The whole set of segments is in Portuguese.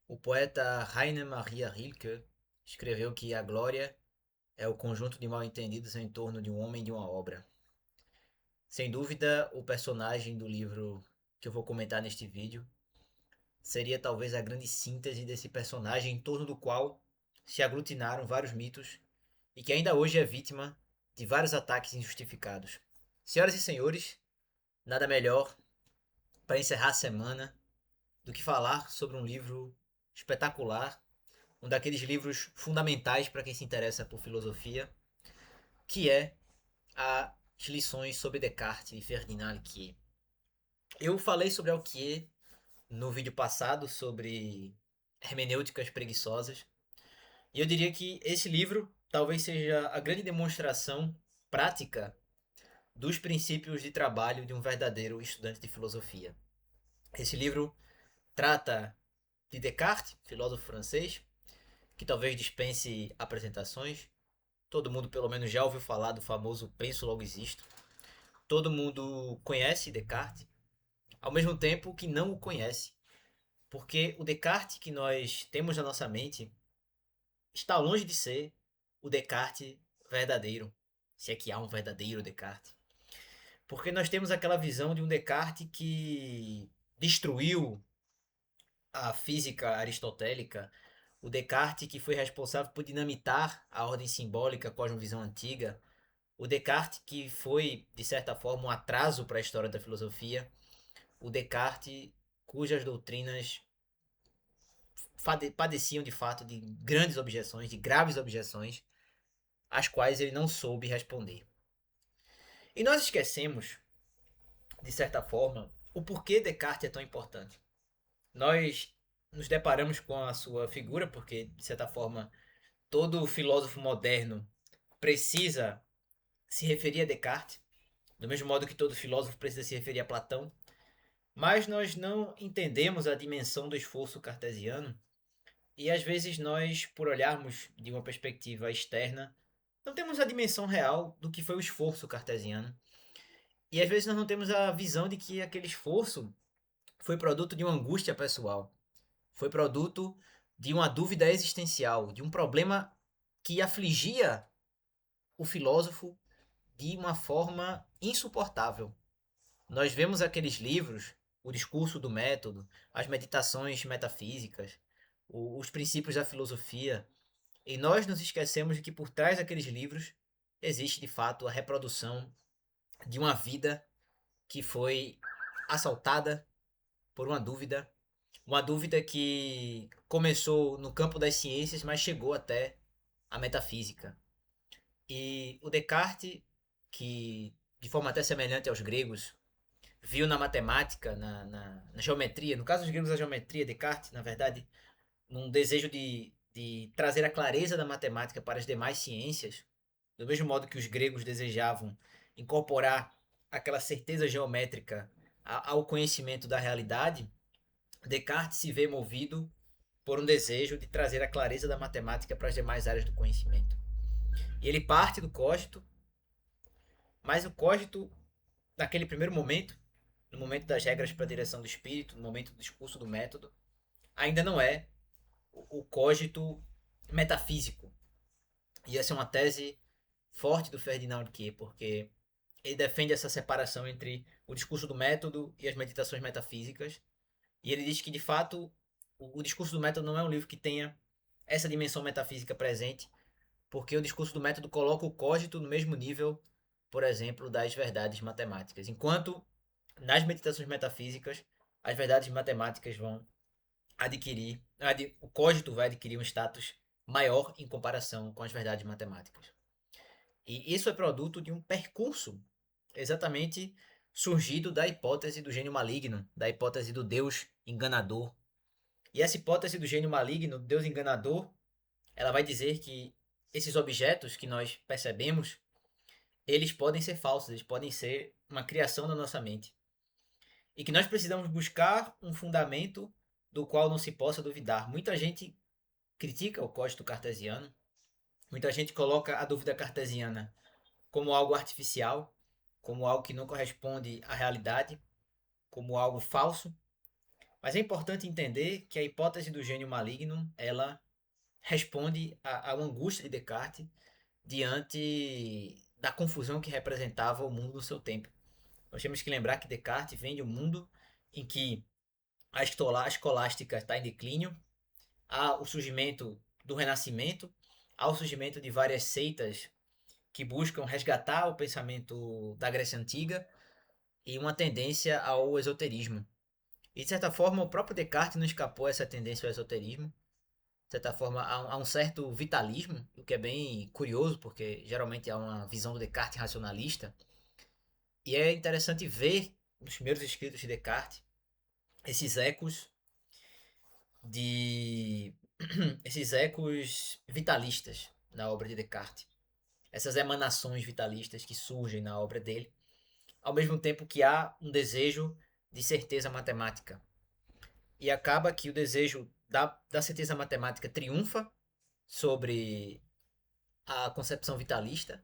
O poeta Rainer Maria Rilke escreveu que a glória é o conjunto de mal-entendidos em torno de um homem e de uma obra. Sem dúvida, o personagem do livro que eu vou comentar neste vídeo seria talvez a grande síntese desse personagem em torno do qual se aglutinaram vários mitos e que ainda hoje é vítima de vários ataques injustificados. Senhoras e senhores, nada melhor para encerrar a semana do que falar sobre um livro espetacular, um daqueles livros fundamentais para quem se interessa por filosofia, que é as lições sobre Descartes e Ferdinand Alquier. Eu falei sobre Alquier no vídeo passado sobre hermenêuticas preguiçosas, e eu diria que esse livro talvez seja a grande demonstração prática dos princípios de trabalho de um verdadeiro estudante de filosofia. Esse livro trata de Descartes, filósofo francês, que talvez dispense apresentações. Todo mundo pelo menos já ouviu falar do famoso penso logo existo. Todo mundo conhece Descartes, ao mesmo tempo que não o conhece, porque o Descartes que nós temos na nossa mente está longe de ser o Descartes verdadeiro, se é que há um verdadeiro Descartes. Porque nós temos aquela visão de um Descartes que destruiu a física aristotélica, o Descartes que foi responsável por dinamitar a ordem simbólica com a visão antiga, o Descartes que foi, de certa forma, um atraso para a história da filosofia, o Descartes cujas doutrinas padeciam de fato de grandes objeções, de graves objeções, às quais ele não soube responder. E nós esquecemos, de certa forma, o porquê Descartes é tão importante. Nós nos deparamos com a sua figura, porque, de certa forma, todo filósofo moderno precisa se referir a Descartes, do mesmo modo que todo filósofo precisa se referir a Platão, mas nós não entendemos a dimensão do esforço cartesiano e às vezes nós, por olharmos de uma perspectiva externa, não temos a dimensão real do que foi o esforço cartesiano. E às vezes nós não temos a visão de que aquele esforço foi produto de uma angústia pessoal, foi produto de uma dúvida existencial, de um problema que afligia o filósofo de uma forma insuportável. Nós vemos aqueles livros, o discurso do método, as meditações metafísicas, os princípios da filosofia, e nós nos esquecemos de que por trás daqueles livros existe de fato a reprodução de uma vida que foi assaltada por uma dúvida que começou no campo das ciências, mas chegou até a metafísica. E o Descartes, que de forma até semelhante aos gregos, viu na matemática, na geometria, no caso dos gregos a geometria, Descartes, na verdade, num desejo de trazer a clareza da matemática para as demais ciências, do mesmo modo que os gregos desejavam incorporar aquela certeza geométrica ao conhecimento da realidade, Descartes se vê movido por um desejo de trazer a clareza da matemática para as demais áreas do conhecimento. E ele parte do cogito, mas o cogito, naquele primeiro momento, no momento das regras para a direção do espírito, no momento do discurso do método, ainda não é o cogito metafísico. E essa é uma tese forte do Ferdinand Alquier, porque ele defende essa separação entre o discurso do método e as meditações metafísicas. E ele diz que, de fato, o discurso do método não é um livro que tenha essa dimensão metafísica presente, porque o discurso do método coloca o cogito no mesmo nível, por exemplo, das verdades matemáticas. Enquanto nas meditações metafísicas, as verdades matemáticas vão adquirir, o cogito vai adquirir um status maior em comparação com as verdades matemáticas. E isso é produto de um percurso exatamente surgido da hipótese do gênio maligno, da hipótese do Deus enganador. E essa hipótese do gênio maligno, do Deus enganador, ela vai dizer que esses objetos que nós percebemos, eles podem ser falsos, eles podem ser uma criação da nossa mente. E que nós precisamos buscar um fundamento do qual não se possa duvidar. Muita gente critica o código cartesiano, muita gente coloca a dúvida cartesiana como algo artificial, como algo que não corresponde à realidade, como algo falso. Mas é importante entender que a hipótese do gênio maligno, ela responde à angústia de Descartes diante da confusão que representava o mundo no seu tempo. Nós temos que lembrar que Descartes vem de um mundo em que a escolástica está em declínio, há o surgimento do Renascimento, há o surgimento de várias seitas que buscam resgatar o pensamento da Grécia Antiga e uma tendência ao esoterismo. E de certa forma, o próprio Descartes não escapou a essa tendência ao esoterismo. De certa forma, há um certo vitalismo, o que é bem curioso, porque geralmente há uma visão do Descartes racionalista. E é interessante ver nos primeiros escritos de Descartes esses ecos de esses ecos vitalistas na obra de Descartes, essas emanações vitalistas que surgem na obra dele, ao mesmo tempo que há um desejo de certeza matemática. E acaba que o desejo da certeza matemática triunfa sobre a concepção vitalista,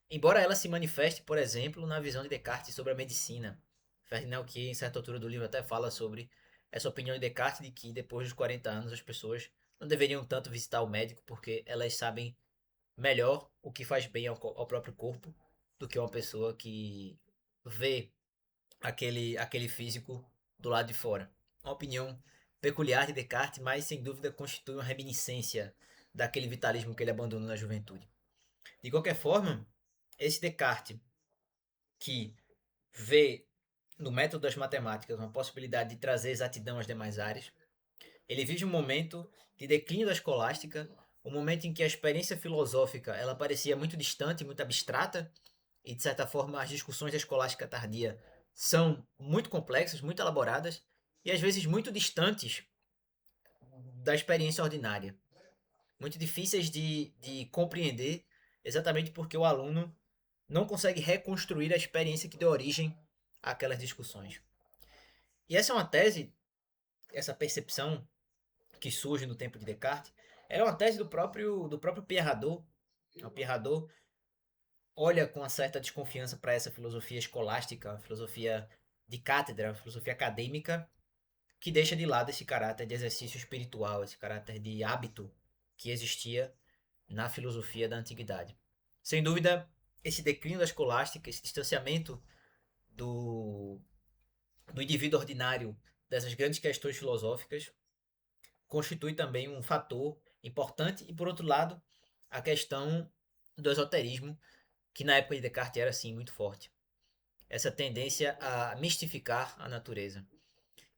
embora ela se manifeste, por exemplo, na visão de Descartes sobre a medicina. Ferdinand que em certa altura do livro, até fala sobre essa opinião de Descartes de que depois dos 40 anos as pessoas não deveriam tanto visitar o médico porque elas sabem melhor o que faz bem ao próprio corpo do que uma pessoa que vê aquele físico do lado de fora. Uma opinião peculiar de Descartes, mas sem dúvida constitui uma reminiscência daquele vitalismo que ele abandonou na juventude. De qualquer forma, esse Descartes que vê no método das matemáticas uma possibilidade de trazer exatidão às demais áreas, ele vive um momento de declínio da escolástica, um momento em que a experiência filosófica ela parecia muito distante, muito abstrata, e de certa forma as discussões da escolástica tardia são muito complexas, muito elaboradas e às vezes muito distantes da experiência ordinária, muito difíceis de compreender, exatamente porque o aluno não consegue reconstruir a experiência que deu origem àquelas discussões. E essa é uma tese, essa percepção que surge no tempo de Descartes, era uma tese do próprio Pierre Hadot. O Pierre Hadot olha com uma certa desconfiança para essa filosofia escolástica, a filosofia de cátedra, a filosofia acadêmica, que deixa de lado esse caráter de exercício espiritual, esse caráter de hábito que existia na filosofia da antiguidade. Sem dúvida, esse declínio da escolástica, esse distanciamento do, do indivíduo ordinário dessas grandes questões filosóficas, constitui também um fator importante, e por outro lado, a questão do esoterismo, que na época de Descartes era assim muito forte. Essa tendência a mistificar a natureza.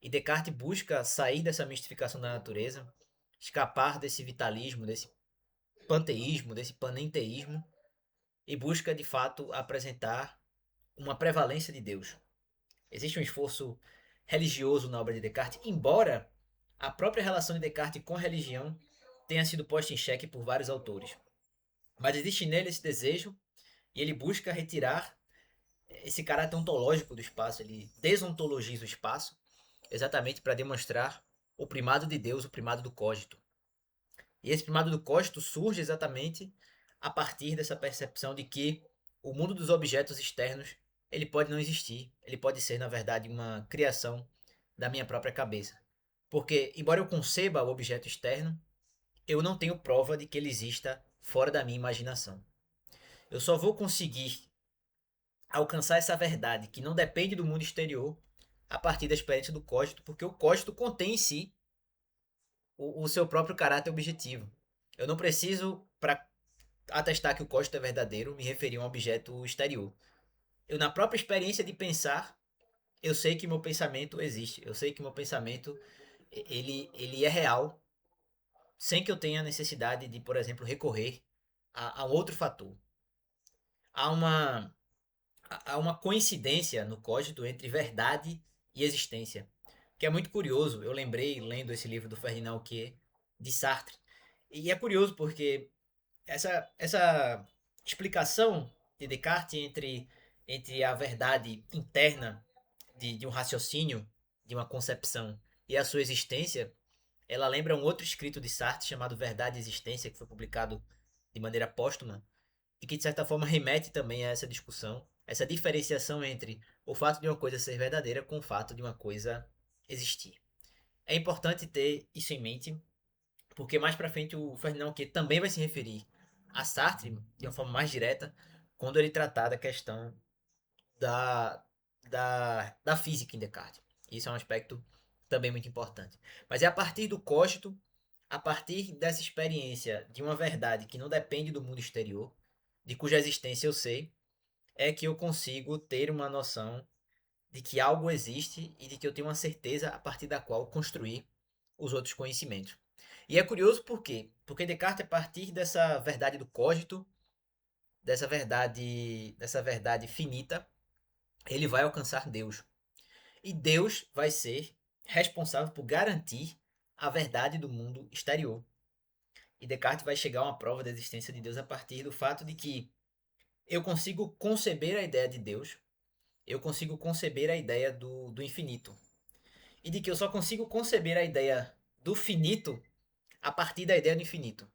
E Descartes busca sair dessa mistificação da natureza, escapar desse vitalismo, desse panteísmo, desse panenteísmo, e busca de fato apresentar uma prevalência de Deus. Existe um esforço religioso na obra de Descartes, embora a própria relação de Descartes com a religião tenha sido posta em xeque por vários autores. Mas existe nele esse desejo e ele busca retirar esse caráter ontológico do espaço, ele desontologiza o espaço exatamente para demonstrar o primado de Deus, o primado do cogito. E esse primado do cogito surge exatamente a partir dessa percepção de que o mundo dos objetos externos ele pode não existir, ele pode ser na verdade uma criação da minha própria cabeça. Porque, embora eu conceba o objeto externo, eu não tenho prova de que ele exista fora da minha imaginação. Eu só vou conseguir alcançar essa verdade que não depende do mundo exterior a partir da experiência do cogito, porque o cogito contém em si o seu próprio caráter objetivo. Eu não preciso, para atestar que o cogito é verdadeiro, me referir a um objeto exterior. Eu, na própria experiência de pensar, eu sei que meu pensamento existe. Eu sei que meu pensamento ele é real, sem que eu tenha necessidade de, por exemplo, recorrer a outro fator. Há uma, há uma coincidência no código entre verdade e existência, que é muito curioso. Eu lembrei, lendo esse livro do Ferdinand Huquier, de Sartre. E é curioso porque essa explicação de Descartes entre a verdade interna de um raciocínio, de uma concepção, e a sua existência, ela lembra um outro escrito de Sartre chamado Verdade e Existência, que foi publicado de maneira póstuma, e que de certa forma remete também a essa discussão, essa diferenciação entre o fato de uma coisa ser verdadeira com o fato de uma coisa existir. É importante ter isso em mente, porque mais pra frente o Ferdinand que também vai se referir a Sartre de uma forma mais direta quando ele tratar da questão da, da física em Descartes. Isso é um aspecto também muito importante. Mas é a partir do cogito, a partir dessa experiência de uma verdade que não depende do mundo exterior, de cuja existência eu sei, é que eu consigo ter uma noção de que algo existe e de que eu tenho uma certeza a partir da qual construir os outros conhecimentos. E é curioso por quê? Porque Descartes, a partir dessa verdade do cogito, dessa verdade finita, ele vai alcançar Deus. E Deus vai ser responsável por garantir a verdade do mundo exterior. E Descartes vai chegar a uma prova da existência de Deus a partir do fato de que eu consigo conceber a ideia de Deus, eu consigo conceber a ideia do infinito. E de que eu só consigo conceber a ideia do finito a partir da ideia do infinito.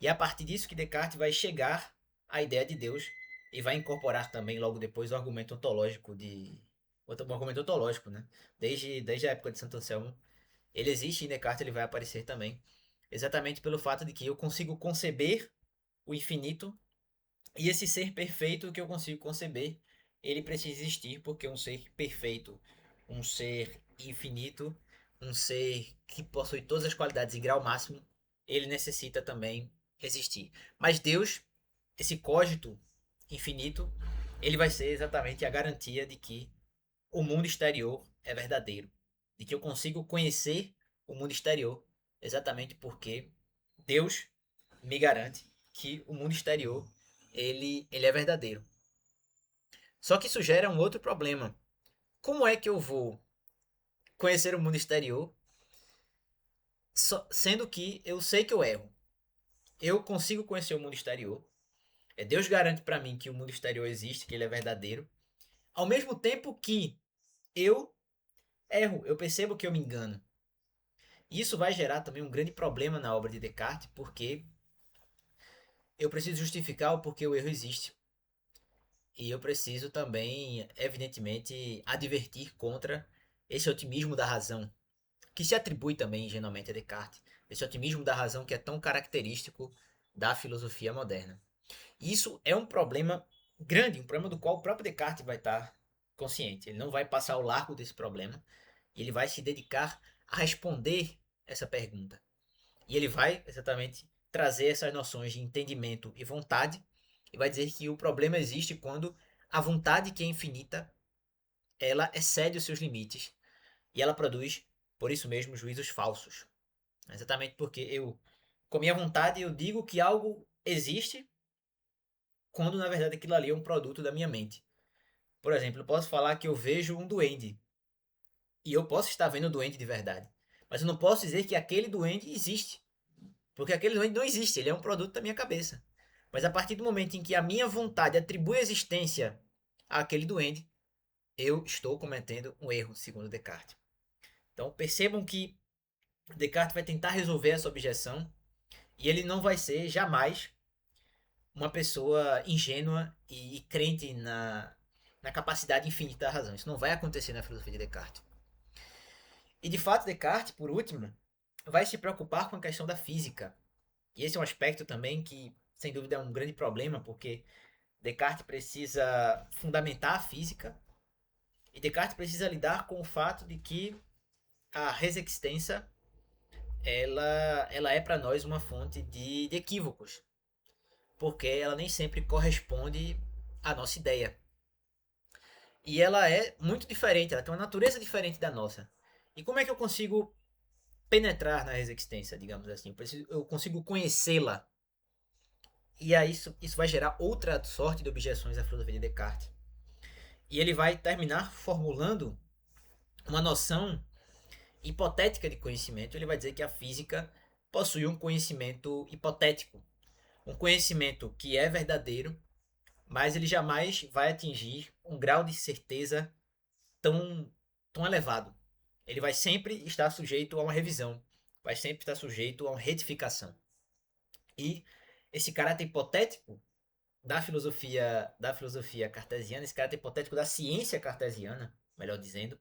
E é a partir disso que Descartes vai chegar à ideia de Deus e vai incorporar também logo depois o argumento ontológico o argumento ontológico, né? Desde a época de Santo Anselmo, ele existe em Descartes, ele vai aparecer também, exatamente pelo fato de que eu consigo conceber o infinito e esse ser perfeito que eu consigo conceber, ele precisa existir porque um ser perfeito, um ser infinito, um ser que possui todas as qualidades em grau máximo, ele necessita também existir. Mas Deus, esse cógito infinito, ele vai ser exatamente a garantia de que o mundo exterior é verdadeiro, de que eu consigo conhecer o mundo exterior, exatamente porque Deus me garante que o mundo exterior ele é verdadeiro. Só que isso gera um outro problema. Como é que eu vou conhecer o mundo exterior sendo que eu sei que eu erro? Eu consigo conhecer o mundo exterior. Deus garante para mim que o mundo exterior existe, que ele é verdadeiro. Ao mesmo tempo que eu erro, eu percebo que eu me engano. Isso vai gerar também um grande problema na obra de Descartes, porque eu preciso justificar o porquê o erro existe. E eu preciso também, evidentemente, advertir contra esse otimismo da razão, que se atribui também ingenuamente a Descartes. Esse otimismo da razão que é tão característico da filosofia moderna. Isso é um problema grande, um problema do qual o próprio Descartes vai estar consciente. Ele não vai passar ao largo desse problema e ele vai se dedicar a responder essa pergunta. E ele vai exatamente trazer essas noções de entendimento e vontade e vai dizer que o problema existe quando a vontade que é infinita, ela excede os seus limites e ela produz, por isso mesmo, juízos falsos. Exatamente porque eu, com a minha vontade, eu digo que algo existe quando na verdade aquilo ali é um produto da minha mente. Por exemplo, eu posso falar que eu vejo um duende e eu posso estar vendo um duende de verdade, mas eu não posso dizer que aquele duende existe. Porque aquele duende não existe, ele é um produto da minha cabeça. Mas a partir do momento em que a minha vontade atribui existência àquele duende, eu estou cometendo um erro, segundo Descartes. Então percebam que Descartes vai tentar resolver essa objeção e ele não vai ser jamais uma pessoa ingênua e crente na capacidade infinita da razão. Isso não vai acontecer na filosofia de Descartes. E de fato, Descartes, por último, vai se preocupar com a questão da física. E esse é um aspecto também que, sem dúvida, é um grande problema, porque Descartes precisa fundamentar a física e Descartes precisa lidar com o fato de que a res existência ela é para nós uma fonte de equívocos, porque ela nem sempre corresponde à nossa ideia. E ela é muito diferente, ela tem uma natureza diferente da nossa. E como é que eu consigo penetrar na res existência, digamos assim? Eu consigo conhecê-la. E aí isso vai gerar outra sorte de objeções à filosofia de Descartes. E ele vai terminar formulando uma noção hipotética de conhecimento. Ele vai dizer que a física possui um conhecimento hipotético, um conhecimento que é verdadeiro, mas ele jamais vai atingir um grau de certeza tão, tão elevado. Ele vai sempre estar sujeito a uma revisão, vai sempre estar sujeito a uma retificação. E esse caráter hipotético da filosofia cartesiana, esse caráter hipotético da ciência cartesiana, melhor dizendo,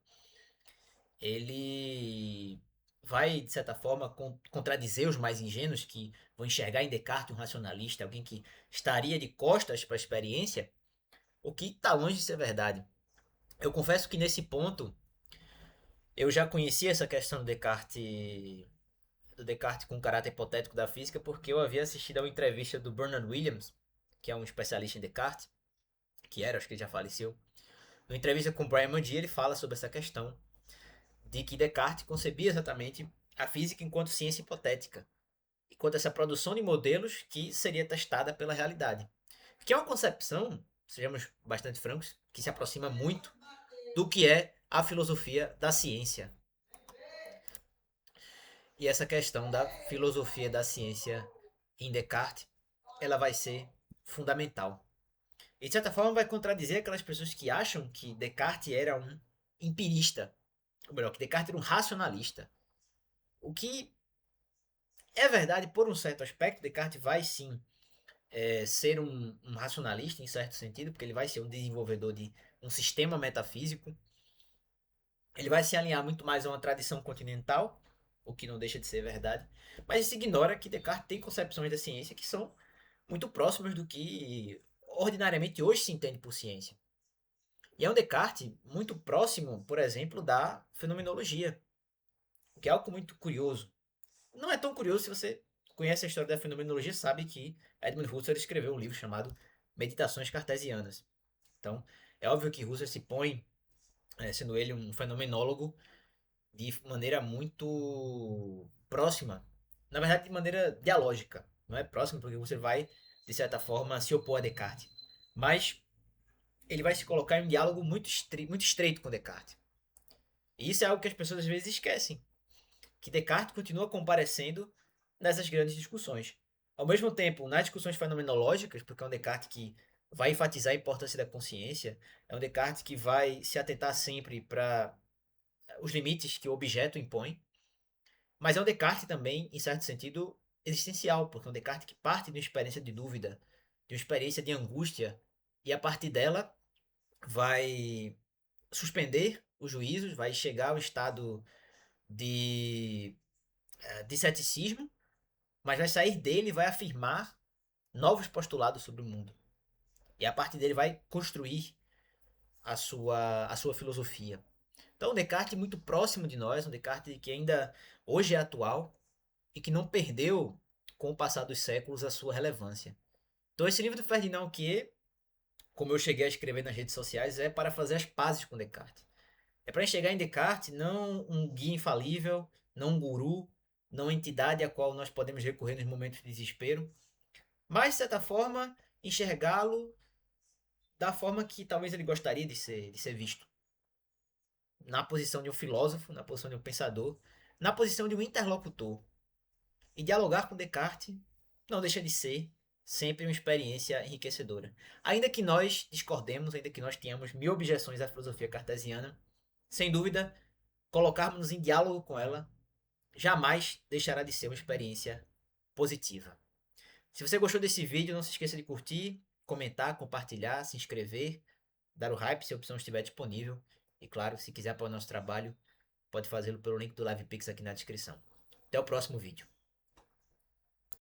ele vai, de certa forma, contradizer os mais ingênuos que vão enxergar em Descartes um racionalista, alguém que estaria de costas para a experiência, o que está longe de ser verdade. Eu confesso que nesse ponto eu já conhecia essa questão do Descartes com o caráter hipotético da física, porque eu havia assistido a uma entrevista do Bernard Williams, que é um especialista em Descartes, que era, acho que ele já faleceu. Na entrevista com o Brian Mundy, ele fala sobre essa questão de que Descartes concebia exatamente a física enquanto ciência hipotética, enquanto essa produção de modelos que seria testada pela realidade. Que é uma concepção, sejamos bastante francos, que se aproxima muito do que é a filosofia da ciência. E essa questão da filosofia da ciência em Descartes, ela vai ser fundamental. E de certa forma vai contradizer aquelas pessoas que acham que Descartes era um empirista, ou melhor, que Descartes era um racionalista. O que é verdade por um certo aspecto, Descartes vai sim ser um racionalista em certo sentido, porque ele vai ser um desenvolvedor de um sistema metafísico. Ele vai se alinhar muito mais a uma tradição continental, o que não deixa de ser verdade, mas isso ignora que Descartes tem concepções da ciência que são muito próximas do que ordinariamente hoje se entende por ciência. E é um Descartes muito próximo, por exemplo, da fenomenologia, o que é algo muito curioso. Não é tão curioso se você conhece a história da fenomenologia, sabe que Edmund Husserl escreveu um livro chamado Meditações Cartesianas. Então, é óbvio que Husserl se põe, sendo ele um fenomenólogo, de maneira muito próxima, na verdade de maneira dialógica, não é próxima porque você vai, de certa forma, se opor a Descartes, mas ele vai se colocar em um diálogo muito estreito com Descartes. E isso é algo que as pessoas às vezes esquecem, que Descartes continua comparecendo nessas grandes discussões. Ao mesmo tempo, nas discussões fenomenológicas, porque é um Descartes que vai enfatizar a importância da consciência, é um Descartes que vai se atentar sempre para os limites que o objeto impõe, mas é um Descartes também, em certo sentido, existencial, porque é um Descartes que parte de uma experiência de dúvida, de uma experiência de angústia, e a partir dela vai suspender os juízos, vai chegar ao estado de, de ceticismo, mas vai sair dele e vai afirmar novos postulados sobre o mundo. E a partir dele vai construir a sua filosofia. Então, um Descartes muito próximo de nós, um Descartes que ainda hoje é atual e que não perdeu, com o passar dos séculos, a sua relevância. Então, esse livro do Ferdinand Quier, como eu cheguei a escrever nas redes sociais, é para fazer as pazes com Descartes. É para enxergar em Descartes não um guia infalível, não um guru, não uma entidade a qual nós podemos recorrer nos momentos de desespero, mas, de certa forma, enxergá-lo da forma que talvez ele gostaria de ser visto. Na posição de um filósofo, na posição de um pensador, na posição de um interlocutor. E dialogar com Descartes não deixa de ser sempre uma experiência enriquecedora. Ainda que nós discordemos, ainda que nós tenhamos mil objeções à filosofia cartesiana, sem dúvida, colocarmos-nos em diálogo com ela jamais deixará de ser uma experiência positiva. Se você gostou desse vídeo, não se esqueça de curtir, comentar, compartilhar, se inscrever, dar o hype se a opção estiver disponível. E claro, se quiser apoiar o nosso trabalho, pode fazê-lo pelo link do LivePix aqui na descrição. Até o próximo vídeo.